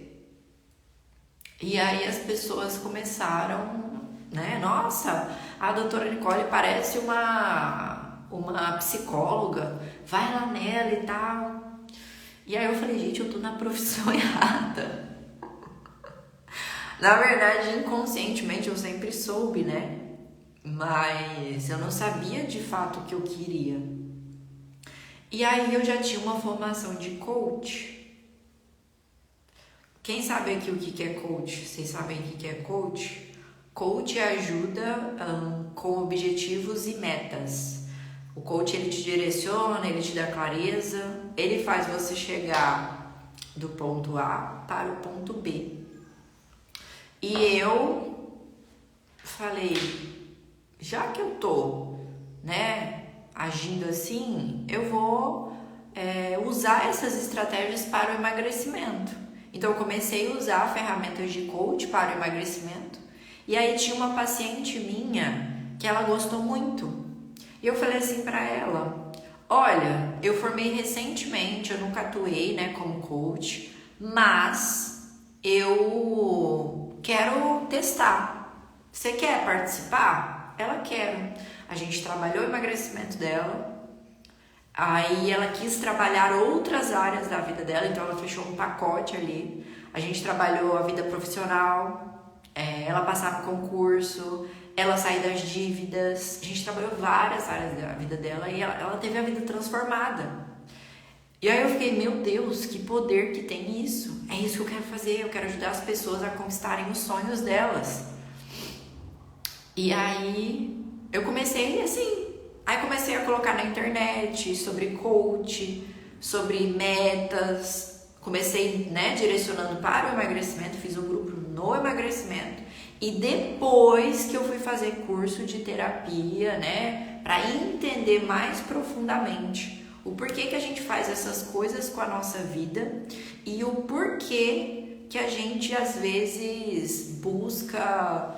E aí as pessoas começaram, né? Nossa, a doutora Nicole parece uma psicóloga, vai lá nela e tal. E aí eu falei, gente, eu tô na profissão errada. Na verdade, inconscientemente eu sempre soube, né? Mas eu não sabia de fato o que eu queria. E aí eu já tinha uma formação de coach. Quem sabe aqui o que é coach? Vocês sabem o que é coach? Coach ajuda com objetivos e metas. O coach, ele te direciona, ele te dá clareza, ele faz você chegar do ponto A para o ponto B. E eu falei, já que eu tô, né, agindo assim, eu vou usar essas estratégias para o emagrecimento. Então, eu comecei a usar ferramentas de coach para o emagrecimento. E aí, tinha uma paciente minha que ela gostou muito. E eu falei assim para ela, olha, eu formei recentemente, eu nunca atuei, né, como coach, mas eu quero testar. Você quer participar? Ela quer. A gente trabalhou o emagrecimento dela. Aí ela quis trabalhar outras áreas da vida dela, então ela fechou um pacote ali. A gente trabalhou a vida profissional, ela passar no concurso, ela sair das dívidas. A gente trabalhou várias áreas da vida dela e ela teve a vida transformada. E aí eu fiquei, meu Deus, que poder que tem isso. É isso que eu quero fazer, eu quero ajudar as pessoas a conquistarem os sonhos delas. E aí eu comecei assim. Aí comecei a colocar na internet sobre coach, sobre metas, Comecei, né, direcionando para o emagrecimento, fiz um grupo no emagrecimento. E depois que eu fui fazer curso de terapia, né, para entender mais profundamente o porquê que a gente faz essas coisas com a nossa vida e o porquê que a gente às vezes busca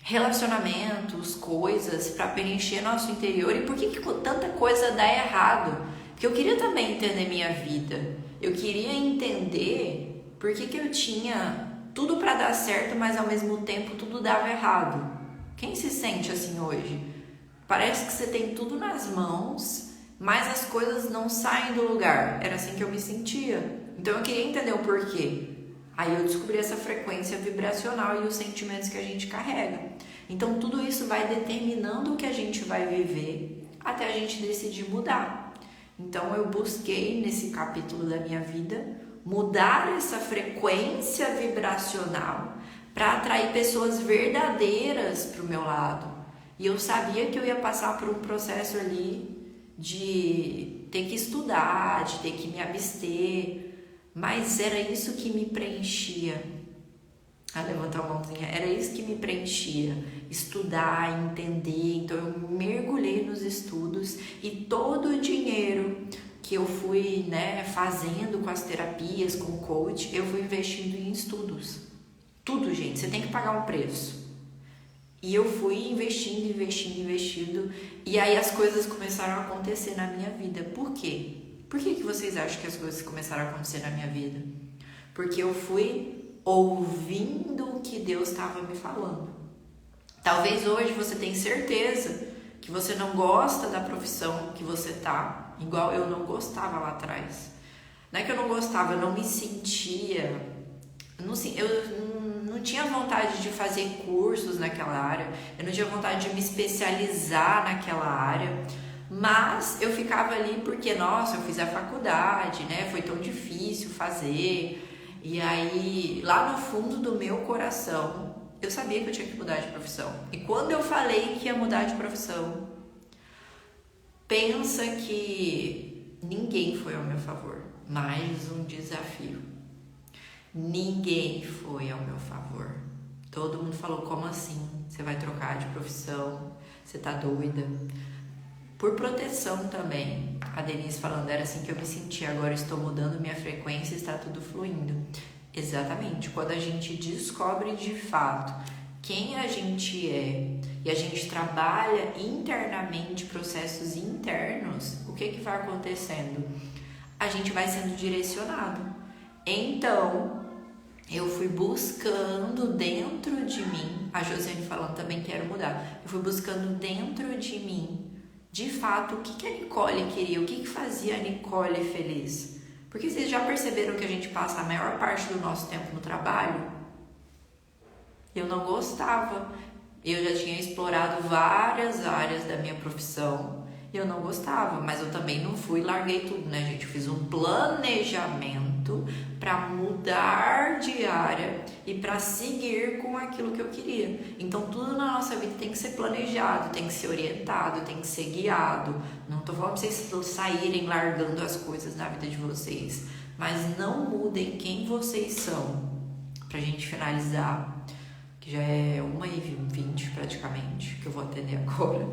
relacionamentos, coisas para preencher nosso interior e por que tanta coisa dá errado. Porque eu queria também entender minha vida, eu queria entender por que eu tinha tudo para dar certo, mas ao mesmo tempo tudo dava errado. Quem se sente assim hoje? Parece que você tem tudo nas mãos, mas as coisas não saem do lugar. Era assim que eu me sentia. Então eu queria entender o porquê. Aí eu descobri essa frequência vibracional e os sentimentos que a gente carrega. Então tudo isso vai determinando o que a gente vai viver até a gente decidir mudar. Então eu busquei nesse capítulo da minha vida mudar essa frequência vibracional para atrair pessoas verdadeiras para o meu lado. E eu sabia que eu ia passar por um processo ali de ter que estudar, de ter que me abster, mas era isso que me preenchia. Levantar a mãozinha, era isso que me preenchia, estudar, entender. Então eu mergulhei nos estudos e todo o dinheiro que eu fui, né, fazendo com as terapias, com o coach, eu fui investindo em estudos. Tudo, gente, você tem que pagar um preço. E eu fui investindo, e aí as coisas começaram a acontecer na minha vida. Por quê? Por que vocês acham que as coisas começaram a acontecer na minha vida? Porque eu fui ouvindo o que Deus estava me falando. Talvez hoje você tenha certeza que você não gosta da profissão que você tá, igual eu não gostava lá atrás. Não é que eu não gostava, eu não me sentia... Eu não tinha vontade de fazer cursos naquela área, eu não tinha vontade de me especializar naquela área, mas eu ficava ali porque, nossa, eu fiz a faculdade, né? Foi tão difícil fazer. E aí, lá no fundo do meu coração, eu sabia que eu tinha que mudar de profissão. E quando eu falei que ia mudar de profissão, pensa que ninguém foi ao meu favor. Mais um desafio. Ninguém foi ao meu favor. Todo mundo falou, como assim? Você vai trocar de profissão? Você tá doida? Por proteção também. A Denise falando, era assim que eu me sentia, agora estou mudando minha frequência e está tudo fluindo. Exatamente. Quando a gente descobre de fato quem a gente é e a gente trabalha internamente processos internos, o que vai acontecendo? A gente vai sendo direcionado. Então, eu fui buscando dentro de mim, a Josiane falando também quero mudar, eu fui buscando dentro de mim, de fato, o que a Nicole queria, o que fazia a Nicole feliz. Porque vocês já perceberam que a gente passa a maior parte do nosso tempo no trabalho? Eu não gostava, eu já tinha explorado várias áreas da minha profissão, eu não gostava, mas eu também não fui e larguei tudo, né, gente? Eu fiz um planejamento para mudar de área e para seguir com aquilo que eu queria. Então, tudo na nossa vida tem que ser planejado, tem que ser orientado, tem que ser guiado. Não tô falando para vocês saírem largando as coisas na vida de vocês, mas não mudem quem vocês são. Pra gente finalizar, que já é 1h20 praticamente, que eu vou atender agora.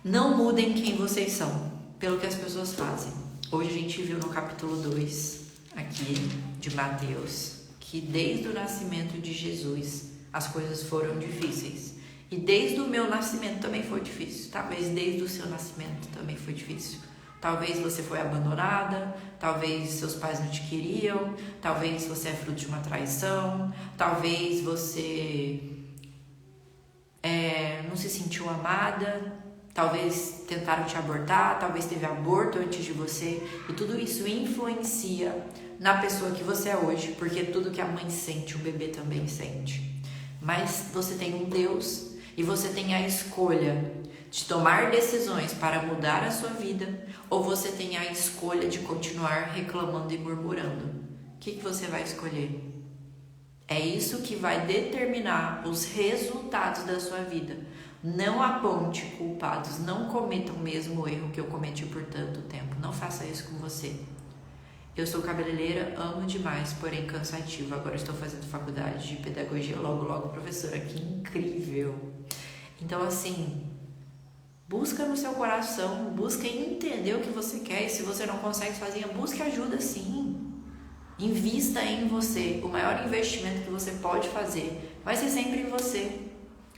Não mudem quem vocês são, pelo que as pessoas fazem. Hoje a gente viu no capítulo 2, aqui, de Mateus, que desde o nascimento de Jesus, as coisas foram difíceis. E desde o meu nascimento também foi difícil. Talvez desde o seu nascimento também foi difícil. Talvez você foi abandonada, talvez seus pais não te queriam, talvez você é fruto de uma traição, talvez você não se sentiu amada, talvez tentaram te abortar, talvez teve aborto antes de você, e tudo isso influencia na pessoa que você é hoje, porque tudo que a mãe sente, o bebê também sente. Mas você tem um Deus e você tem a escolha de tomar decisões para mudar a sua vida, ou você tem a escolha de continuar reclamando e murmurando. O que você vai escolher? É isso que vai determinar os resultados da sua vida. Não aponte culpados, não cometa o mesmo erro que eu cometi por tanto tempo. Não faça isso com você. Eu sou cabeleireira, amo demais, porém cansativo. Agora estou fazendo faculdade de pedagogia, logo, professora. Que incrível! Então, assim, busca no seu coração, busca entender o que você quer. E se você não consegue sozinha, busque ajuda sim. Invista em você. O maior investimento que você pode fazer vai ser sempre em você,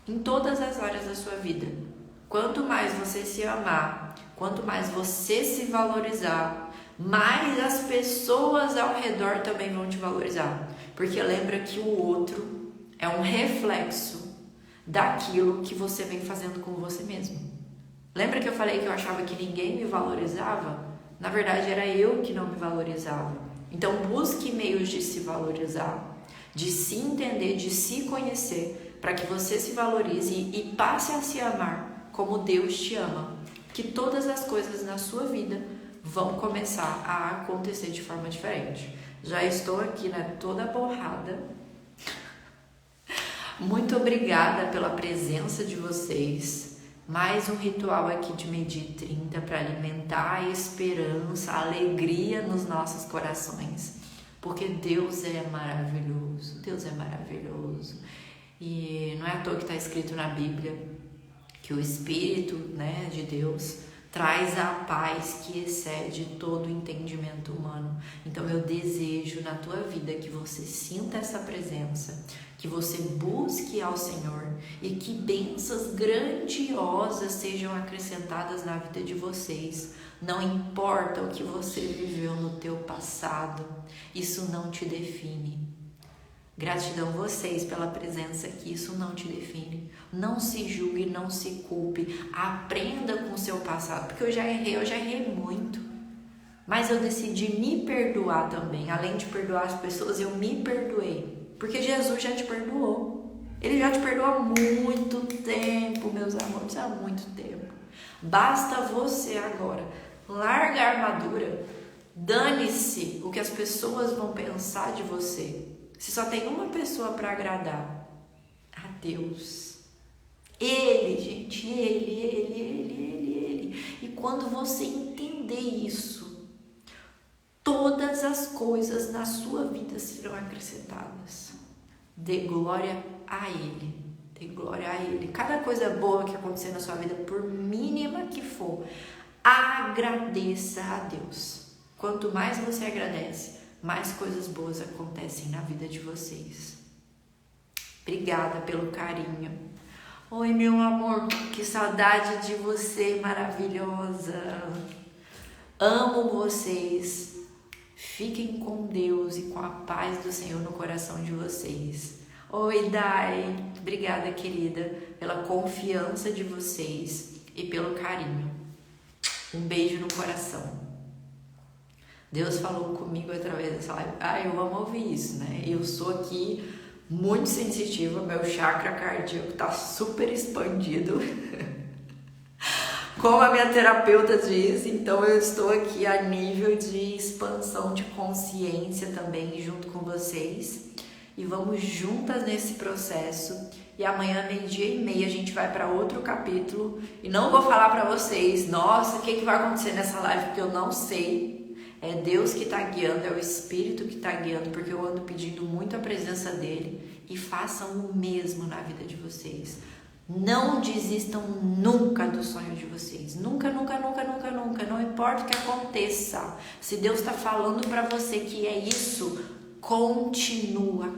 em todas as áreas da sua vida. Quanto mais você se amar, quanto mais você se valorizar, mais as pessoas ao redor também vão te valorizar. Porque lembra que o outro é um reflexo daquilo que você vem fazendo com você mesmo. Lembra que eu falei que eu achava que ninguém me valorizava? Na verdade, era eu que não me valorizava. Então, busque meios de se valorizar, de se entender, de se conhecer, para que você se valorize e passe a se amar como Deus te ama. Que todas as coisas na sua vida vão começar a acontecer de forma diferente. Já estou aqui, né, toda borrada. Muito obrigada pela presença de vocês. Mais um ritual aqui de Medir 30 para alimentar a esperança, a alegria nos nossos corações. Porque Deus é maravilhoso. Deus é maravilhoso. E não é à toa que está escrito na Bíblia que o Espírito, né, de Deus traz a paz que excede todo o entendimento humano. Então eu desejo na tua vida que você sinta essa presença, que você busque ao Senhor e que bênçãos grandiosas sejam acrescentadas na vida de vocês. Não importa o que você viveu no teu passado, isso não te define. Gratidão a vocês pela presença aqui, isso não te define. Não se julgue, não se culpe, aprenda com o seu passado, porque eu já errei muito. Mas eu decidi me perdoar também, além de perdoar as pessoas, eu me perdoei. Porque Jesus já te perdoou. Ele já te perdoou há muito tempo, meus amores, há muito tempo. Basta você agora largar a armadura, dane-se o que as pessoas vão pensar de você. Se só tem uma pessoa para agradar, a Deus. Ele, gente, ele. E quando você entender isso, todas as coisas na sua vida serão acrescentadas. Dê glória a Ele. Dê glória a Ele. Cada coisa boa que acontecer na sua vida, por mínima que for, agradeça a Deus. Quanto mais você agradece, mais coisas boas acontecem na vida de vocês. Obrigada pelo carinho. Oi, meu amor, que saudade de você, maravilhosa. Amo vocês. Fiquem com Deus e com a paz do Senhor no coração de vocês. Oi, Dai. Obrigada, querida, pela confiança de vocês e pelo carinho. Um beijo no coração. Deus falou comigo através dessa live. Eu amo ouvir isso, né? Eu sou aqui muito sensitiva, meu chakra cardíaco tá super expandido. Como a minha terapeuta diz, então eu estou aqui a nível de expansão de consciência também junto com vocês. E vamos juntas nesse processo. E amanhã, 12:30, a gente vai para outro capítulo. E não vou falar para vocês, nossa, o que vai acontecer nessa live, porque eu não sei. É Deus que está guiando, é o Espírito que está guiando, porque eu ando pedindo muito a presença dele. E façam o mesmo na vida de vocês. Não desistam nunca do sonho de vocês. Nunca. Não importa o que aconteça. Se Deus está falando para você que é isso, continua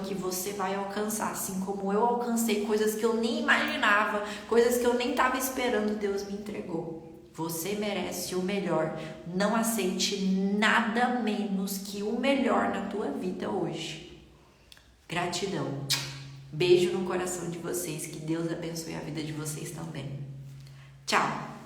que você vai alcançar. Assim como eu alcancei coisas que eu nem imaginava, coisas que eu nem estava esperando, Deus me entregou. Você merece o melhor. Não aceite nada menos que o melhor na tua vida hoje. Gratidão. Beijo no coração de vocês. Que Deus abençoe a vida de vocês também. Tchau.